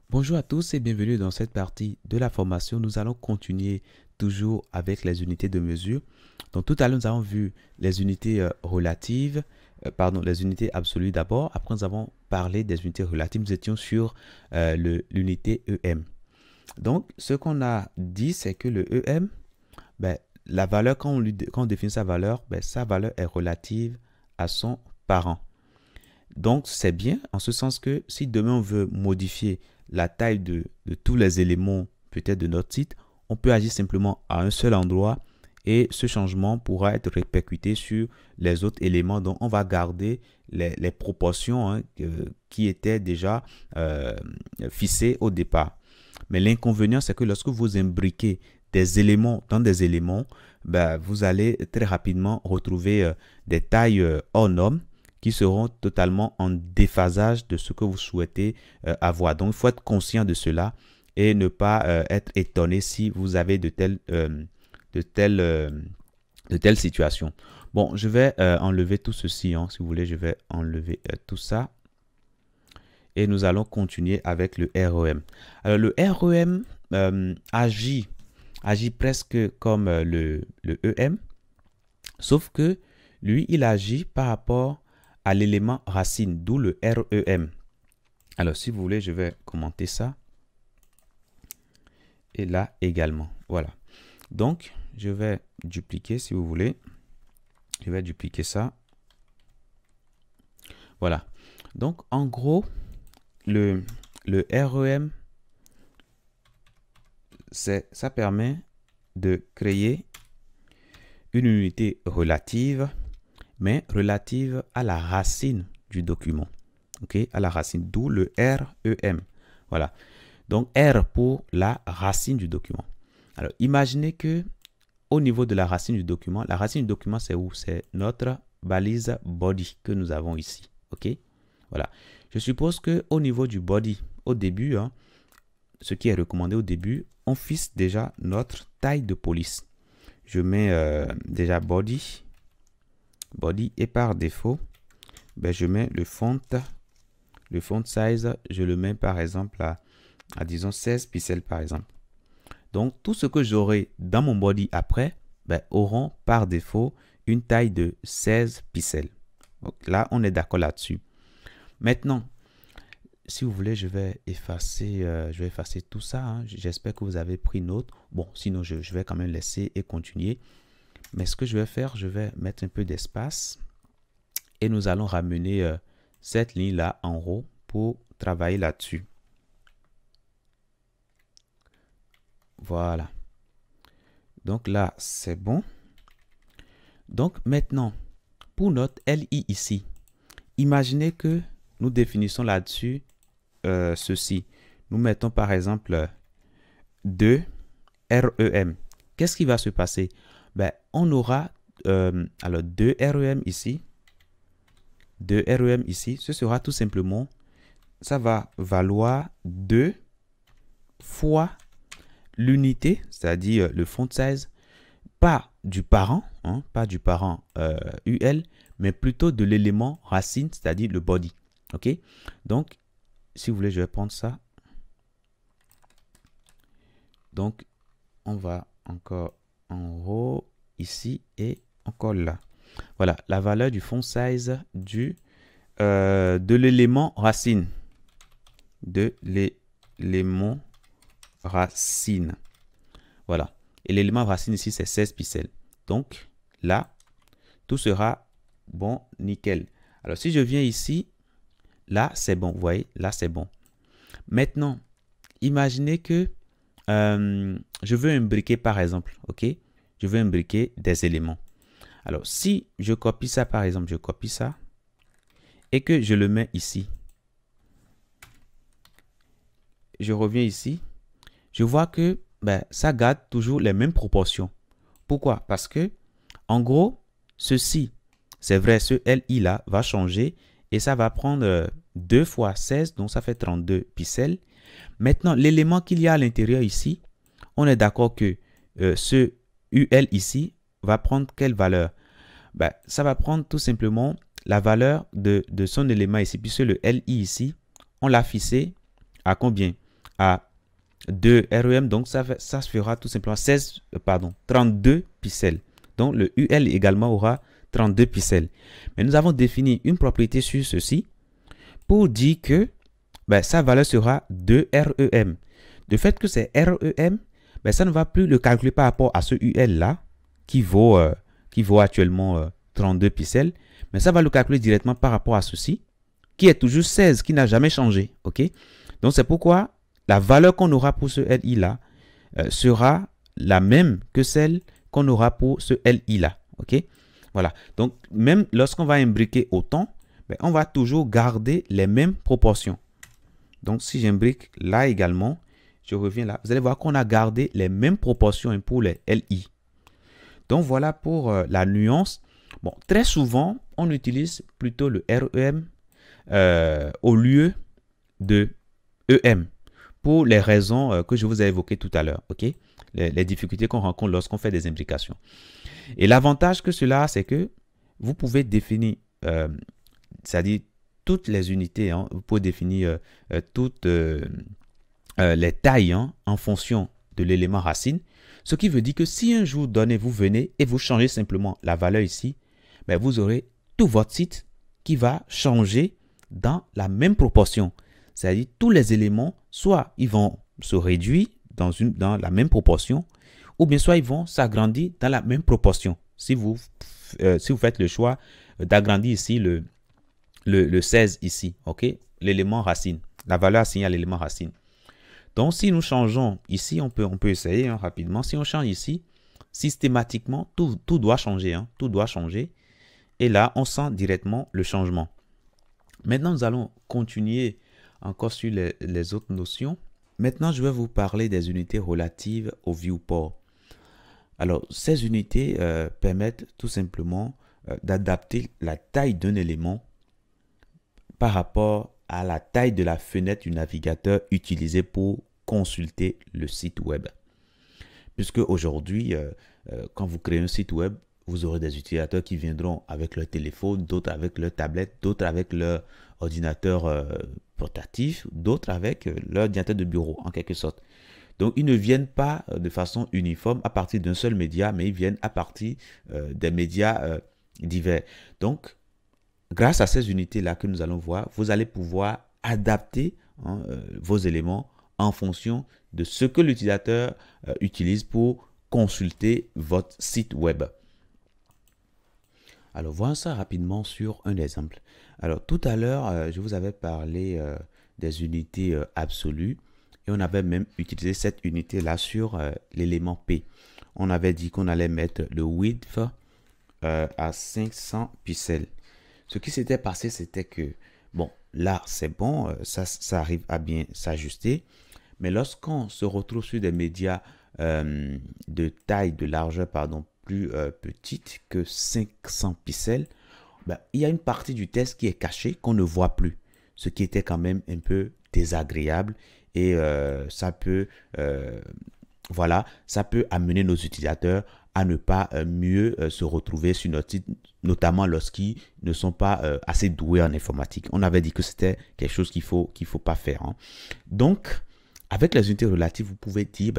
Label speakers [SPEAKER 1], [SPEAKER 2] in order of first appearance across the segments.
[SPEAKER 1] Bonjour à tous et bienvenue dans cette partie de la formation. Nous allons continuer toujours avec les unités de mesure. Donc tout à l'heure, nous avons vu les unités relatives, les unités absolues d'abord. Après, nous avons parlé des unités relatives. Nous étions sur l'unité EM. Donc, ce qu'on a dit, c'est que le EM, la valeur, quand on définit sa valeur est relative à son parent. Donc, c'est bien en ce sens que si demain on veut modifier la taille de tous les éléments peut-être de notre site, on peut agir simplement à un seul endroit et ce changement pourra être répercuté sur les autres éléments. Donc, on va garder les proportions qui étaient déjà fixées au départ. Mais l'inconvénient, c'est que lorsque vous imbriquez des éléments dans des éléments, vous allez très rapidement retrouver des tailles hors normes qui seront totalement en déphasage de ce que vous souhaitez avoir. Donc, il faut être conscient de cela et ne pas être étonné si vous avez de telles situations. Bon, je vais enlever tout ceci. Si vous voulez, je vais enlever tout ça. Et nous allons continuer avec le REM. Alors, le REM agit presque comme le EM, sauf que lui, il agit par rapport à l'élément racine, d'où le REM. Alors, si vous voulez, je vais commenter ça. Et là également. Voilà. Donc, je vais dupliquer, si vous voulez. Je vais dupliquer ça. Voilà. Donc, en gros, le REM, ça permet de créer une unité relative, mais relative à la racine du document. OK, à la racine, d'où le REM. Voilà. Donc, R pour la racine du document. Alors, imaginez que au niveau de la racine du document c'est où? C'est notre balise body que nous avons ici. OK? Voilà. Je suppose qu'au niveau du body, au début, ce qui est recommandé au début, on fixe déjà notre taille de police. Je mets déjà body et par défaut, je mets le font size, je le mets par exemple à disons 16 pixels par exemple. Donc tout ce que j'aurai dans mon body après auront par défaut une taille de 16 pixels. Donc là, on est d'accord là-dessus. Maintenant, si vous voulez, je vais effacer tout ça. J'espère que vous avez pris note. Bon, sinon, je vais quand même laisser et continuer. Mais ce que je vais faire, je vais mettre un peu d'espace. Et nous allons ramener cette ligne-là en haut pour travailler là-dessus. Voilà. Donc là, c'est bon. Donc maintenant, pour notre LI ici, imaginez que nous définissons là-dessus ceci. Nous mettons par exemple 2 REM. Qu'est-ce qui va se passer? On aura alors 2 REM ici. 2 REM ici. Ce sera tout simplement, ça va valoir 2 fois l'unité, c'est-à-dire le font size, pas du parent, UL, mais plutôt de l'élément racine, c'est-à-dire le body. OK? Donc, si vous voulez, je vais prendre ça. Donc, on va encore en haut, ici et encore là. Voilà, la valeur du font size de l'élément racine. De l'élément racine. Voilà. Et l'élément racine ici, c'est 16 pixels. Donc, là, tout sera bon, nickel. Alors, si je viens ici, là, c'est bon. Vous voyez, là, c'est bon. Maintenant, imaginez que je veux imbriquer, par exemple, OK? Je veux imbriquer des éléments. Alors, si je copie ça, par exemple, je copie ça et que je le mets ici. Je reviens ici. Je vois que ça garde toujours les mêmes proportions. Pourquoi? Parce que, en gros, ceci, c'est vrai, ce LI là va changer et ça va prendre 2 fois 16, donc ça fait 32 pixels. Maintenant, l'élément qu'il y a à l'intérieur ici, on est d'accord que ce UL ici va prendre quelle valeur? Ça va prendre tout simplement la valeur de son élément ici, puisque le LI ici, on l'a fixé à combien? à 2 REM, donc ça se fera tout simplement 32 pixels. Donc le UL également aura 32 pixels. Mais nous avons défini une propriété sur ceci pour dire que sa valeur sera 2 REM. De fait que c'est REM, ça ne va plus le calculer par rapport à ce UL là qui vaut actuellement 32 pixels, mais ça va le calculer directement par rapport à ceci qui est toujours 16, qui n'a jamais changé. Ok? Donc c'est pourquoi la valeur qu'on aura pour ce LI là sera la même que celle qu'on aura pour ce LI là. Ok? Voilà. Donc même lorsqu'on va imbriquer autant, on va toujours garder les mêmes proportions. Donc si j'imbrique là également, je reviens là, vous allez voir qu'on a gardé les mêmes proportions pour les LI. Donc voilà pour la nuance. Bon, très souvent, on utilise plutôt le REM au lieu de EM pour les raisons que je vous ai évoquées tout à l'heure. Ok? Les difficultés qu'on rencontre lorsqu'on fait des imbrications. Et l'avantage que cela a, c'est que vous pouvez définir, c'est-à-dire toutes les unités, hein, vous pouvez définir toutes les tailles en fonction de l'élément racine. Ce qui veut dire que si un jour donné, vous venez et vous changez simplement la valeur ici, vous aurez tout votre site qui va changer dans la même proportion. C'est-à-dire tous les éléments, soit ils vont se réduire dans la même proportion, ou bien soit ils vont s'agrandir dans la même proportion. Si vous faites le choix d'agrandir ici le 16 ici, ok, l'élément racine, la valeur assignée à l'élément racine. Donc, si nous changeons ici, on peut essayer rapidement. Si on change ici, systématiquement, tout doit changer. Tout doit changer. Et là, on sent directement le changement. Maintenant, nous allons continuer encore sur les autres notions. Maintenant, je vais vous parler des unités relatives au viewport. Alors, ces unités permettent tout simplement d'adapter la taille d'un élément par rapport à la taille de la fenêtre du navigateur utilisée pour consulter le site web. Puisque aujourd'hui, quand vous créez un site web, vous aurez des utilisateurs qui viendront avec leur téléphone, d'autres avec leur tablette, d'autres avec leur ordinateur portatif, d'autres avec leur ordinateur de bureau, en quelque sorte. Donc, ils ne viennent pas de façon uniforme à partir d'un seul média, mais ils viennent à partir des médias divers. Donc, grâce à ces unités-là que nous allons voir, vous allez pouvoir adapter vos éléments en fonction de ce que l'utilisateur utilise pour consulter votre site web. Alors, voyons ça rapidement sur un exemple. Alors, tout à l'heure, je vous avais parlé des unités absolues et on avait même utilisé cette unité-là sur l'élément P. On avait dit qu'on allait mettre le width à 500 pixels. Ce qui s'était passé, c'était que, bon, là, c'est bon, ça arrive à bien s'ajuster. Mais lorsqu'on se retrouve sur des médias de taille, de largeur, pardon, plus petite que 500 pixels, il y a une partie du test qui est cachée, qu'on ne voit plus. Ce qui était quand même un peu désagréable et ça peut amener nos utilisateurs à ne pas mieux se retrouver sur notre site, notamment lorsqu'ils ne sont pas assez doués en informatique. On avait dit que c'était quelque chose qu'il faut pas faire. Donc, avec les unités relatives, vous pouvez dire,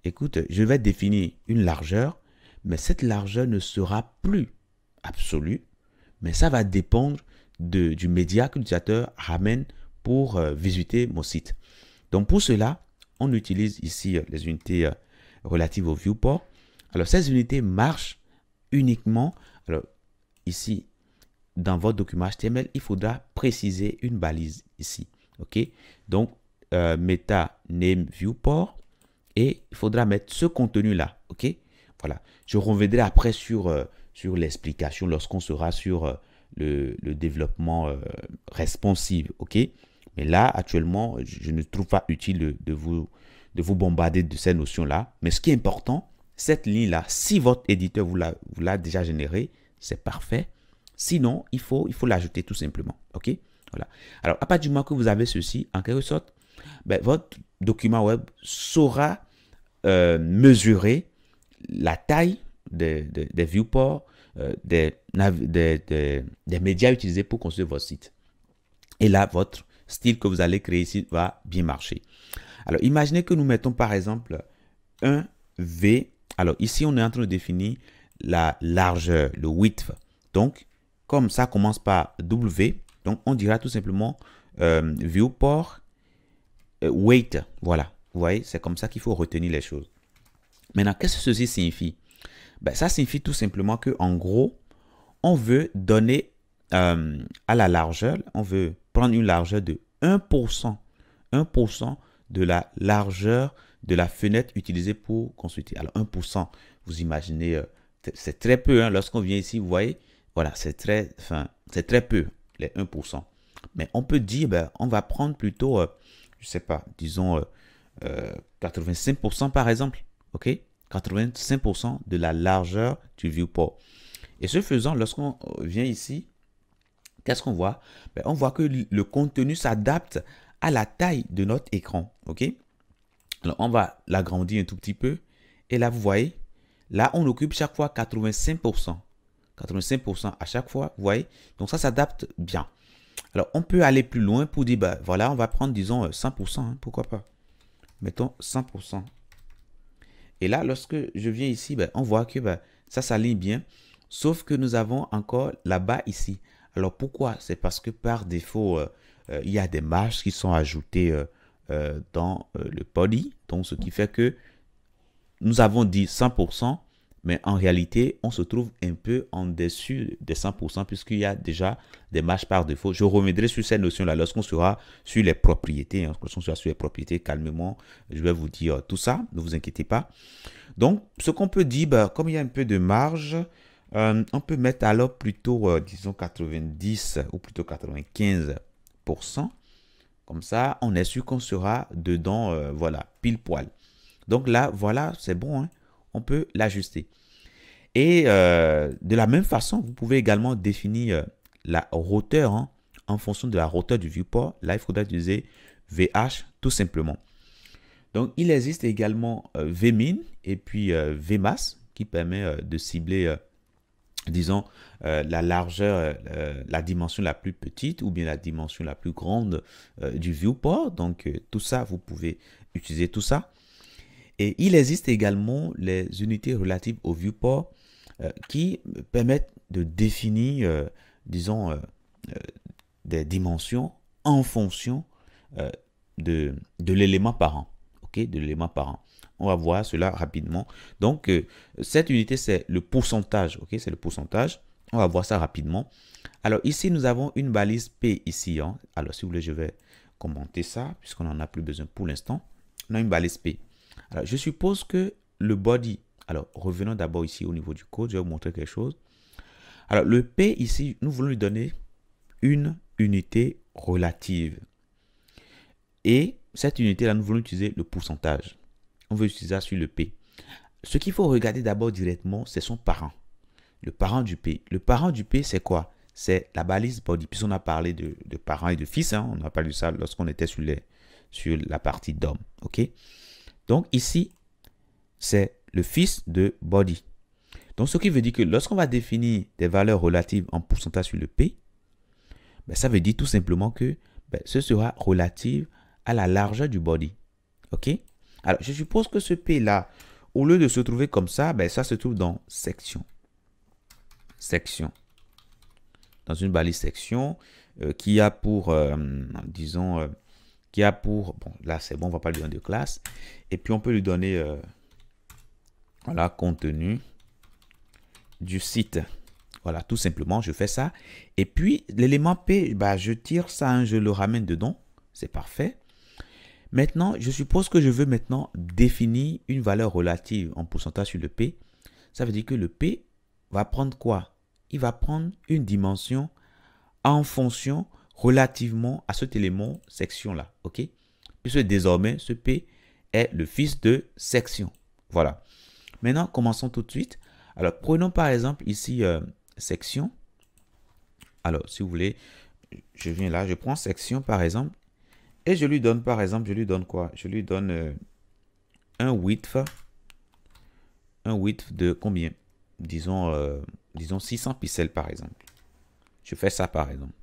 [SPEAKER 1] écoute, je vais définir une largeur, mais cette largeur ne sera plus absolue, mais ça va dépendre du média que l'utilisateur ramène pour visiter mon site. Donc, pour cela, on utilise ici les unités relatives au viewport. Alors, ces unités marchent uniquement. Alors, ici, dans votre document HTML, il faudra préciser une balise ici. OK? Donc, meta name viewport et il faudra mettre ce contenu-là. OK? Voilà. Je reviendrai après sur l'explication lorsqu'on sera sur le développement responsive. OK? Mais là, actuellement, je ne trouve pas utile de vous bombarder de ces notions-là. Mais ce qui est important, cette ligne-là, si votre éditeur vous l'a déjà générée, c'est parfait. Sinon, il faut l'ajouter tout simplement. OK? Voilà. Alors, à partir du moment que vous avez ceci, en quelque sorte, votre document web saura mesurer la taille des viewports, des médias utilisés pour construire votre site. Et là, votre style que vous allez créer ici va bien marcher. Alors, imaginez que nous mettons par exemple un V. Alors, ici, on est en train de définir la largeur, le width. Donc, comme ça commence par W, donc on dira tout simplement viewport weight. Voilà, vous voyez, c'est comme ça qu'il faut retenir les choses. Maintenant, qu'est-ce que ceci signifie? Ben, ça signifie tout simplement que en gros, on veut donner à la largeur, on veut prendre une largeur de 1%, 1% de la largeur de la fenêtre utilisée pour consulter. Alors 1%, vous imaginez, c'est très peu. Hein, lorsqu'on vient ici, vous voyez, voilà, c'est très peu, les 1%. Mais on peut dire, ben, on va prendre plutôt, je sais pas, disons 85% par exemple, ok? 85% de la largeur du viewport. Et ce faisant, lorsqu'on vient ici, qu'est-ce qu'on voit? Ben, on voit que le contenu s'adapte à la taille de notre écran. Ok? Alors, on va l'agrandir un tout petit peu. Et là, vous voyez, là, on occupe chaque fois 85%. 85% à chaque fois, vous voyez? Donc, ça s'adapte bien. Alors, on peut aller plus loin pour dire, ben, voilà, on va prendre, disons, 100%. Hein, pourquoi pas? Mettons 100%. Et là, lorsque je viens ici, ben, on voit que ben, ça s'aligne bien. Sauf que nous avons encore là-bas ici. Alors pourquoi? C'est parce que par défaut, il y a des marges qui sont ajoutées dans le body. Donc ce qui fait que nous avons dit 100%, mais en réalité, on se trouve un peu en dessus des 100% puisqu'il y a déjà des marges par défaut. Je reviendrai sur cette notion-là lorsqu'on sera sur les propriétés. Hein, lorsqu'on sera sur les propriétés, calmement, je vais vous dire tout ça. Ne vous inquiétez pas. Donc, ce qu'on peut dire, bah, comme il y a un peu de marge, on peut mettre alors plutôt, disons, 90 ou plutôt 95%. Comme ça, on est sûr qu'on sera dedans, voilà, pile poil. Donc là, voilà, c'est bon, hein, on peut l'ajuster. Et de la même façon, vous pouvez également définir la hauteur hein, en fonction de la hauteur du viewport. Là, il faudra utiliser VH tout simplement. Donc, il existe également Vmin et puis Vmax qui permet de cibler, disons, la largeur, la dimension la plus petite ou bien la dimension la plus grande du viewport. Donc, tout ça, vous pouvez utiliser tout ça. Et il existe également les unités relatives au viewport qui permettent de définir, disons, des dimensions en fonction de l'élément parent. Ok, de l'élément parent. On va voir cela rapidement. Donc, cette unité, c'est le pourcentage. Ok, c'est le pourcentage. On va voir ça rapidement. Alors, ici, nous avons une balise P ici. Hein. Alors, si vous voulez, je vais commenter ça puisqu'on n'en a plus besoin pour l'instant. On a une balise P. Alors, je suppose que le body, alors revenons d'abord ici au niveau du code, je vais vous montrer quelque chose. Alors, le P ici, nous voulons lui donner une unité relative. Et cette unité-là, nous voulons utiliser le pourcentage. On veut utiliser ça sur le P. Ce qu'il faut regarder d'abord directement, c'est son parent. Le parent du P. Le parent du P, c'est quoi? C'est la balise body. Puisqu'on a parlé de parents et de fils, hein, on a parlé de ça lorsqu'on était sur la partie DOM. OK? Donc ici, c'est le fils de body. Donc ce qui veut dire que lorsqu'on va définir des valeurs relatives en pourcentage sur le P, ben, ça veut dire tout simplement que ben, ce sera relative à la largeur du body. OK? Alors je suppose que ce P là, au lieu de se trouver comme ça, ben, ça se trouve dans section. Section. Dans une balise section qui a pour, disons, qui a pour, bon là c'est bon, on va pas lui donner de classe, et puis on peut lui donner, voilà, contenu du site. Voilà, tout simplement, je fais ça. Et puis l'élément P, bah, je tire ça, hein, je le ramène dedans, c'est parfait. Maintenant, je suppose que je veux maintenant définir une valeur relative en pourcentage sur le P. Ça veut dire que le P va prendre quoi? Il va prendre une dimension en fonction relativement à cet élément section-là. OK? Puisque désormais, ce P est le fils de section. Voilà. Maintenant, commençons tout de suite. Alors, prenons par exemple ici section. Alors, si vous voulez, je viens là, je prends section par exemple. Et je lui donne par exemple, je lui donne quoi? Je lui donne un width de combien? Disons 600 pixels par exemple. Je fais ça par exemple.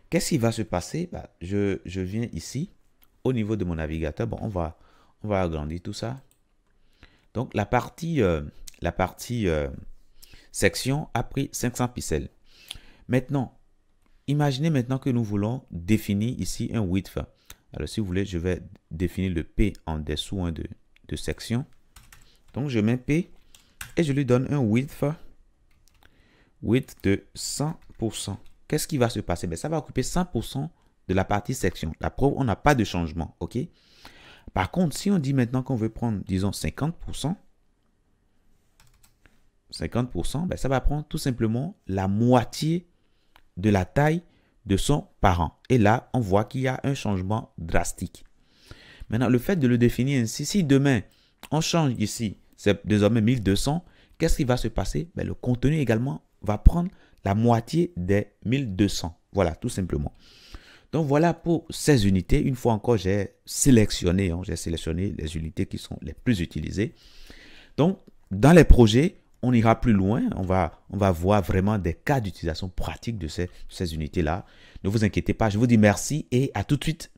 [SPEAKER 1] Qu'est-ce qui va se passer? Bah, je viens ici au niveau de mon navigateur, bon, on va agrandir tout ça. Donc, la partie section a pris 500 pixels. Maintenant, imaginez maintenant que nous voulons définir ici un width. Alors, si vous voulez, je vais définir le P en dessous de section. Donc, je mets P et je lui donne un width de 100%. Qu'est-ce qui va se passer? Ben, ça va occuper 100% de la partie section. La preuve, on n'a pas de changement. OK? Par contre, si on dit maintenant qu'on veut prendre, disons, 50%, ben, ça va prendre tout simplement la moitié de la taille de son parent. Et là, on voit qu'il y a un changement drastique. Maintenant, le fait de le définir ainsi, si demain, on change ici, c'est désormais 1200, qu'est-ce qui va se passer? Ben, le contenu également va prendre la moitié des 1200. Voilà, tout simplement. Donc, voilà pour ces unités. Une fois encore, j'ai sélectionné les unités qui sont les plus utilisées. Donc, dans les projets, on ira plus loin. On va voir vraiment des cas d'utilisation pratique de ces unités-là. Ne vous inquiétez pas. Je vous dis merci et à tout de suite.